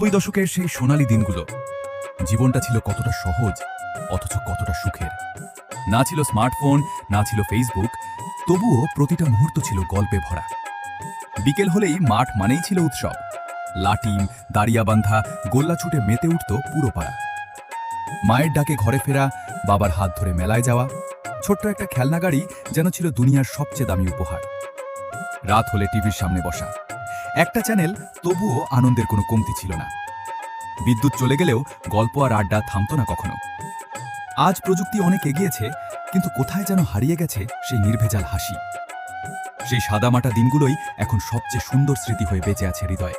দশকের সেই সোনালী দিনগুলো, জীবনটা ছিল কতটা সহজ অথচ কতটা সুখের। না ছিল স্মার্টফোন, না ছিল ফেসবুক, তবুও প্রতিটা মুহূর্ত ছিল গল্পে ভরা। বিকেল হলেই মাঠ মানেই ছিল উৎসব। লাটিম, দাড়িয়াবান্ধা, গোল্লা ছুটে মেতে উঠত পুরো পাড়া। মায়ের ডাকে ঘরে ফেরা, বাবার হাত ধরে মেলায় যাওয়া, ছোট্ট একটা খেলনা গাড়ি যেন ছিল দুনিয়ার সবচেয়ে দামি উপহার। রাত হলে টিভির সামনে বসা, একটা চ্যানেল, তবুও আনন্দের কোনো কমতি ছিল না। বিদ্যুৎ চলে গেলেও গল্প আর আড্ডা থামত না কখনো। আজ প্রযুক্তি অনেক এগিয়েছে, কিন্তু কোথায় যেন হারিয়ে গেছে সেই নির্ভেজাল হাসি। সেই সাদামাটা দিনগুলোই এখন সবচেয়ে সুন্দর স্মৃতি হয়ে বেঁচে আছে হৃদয়ে।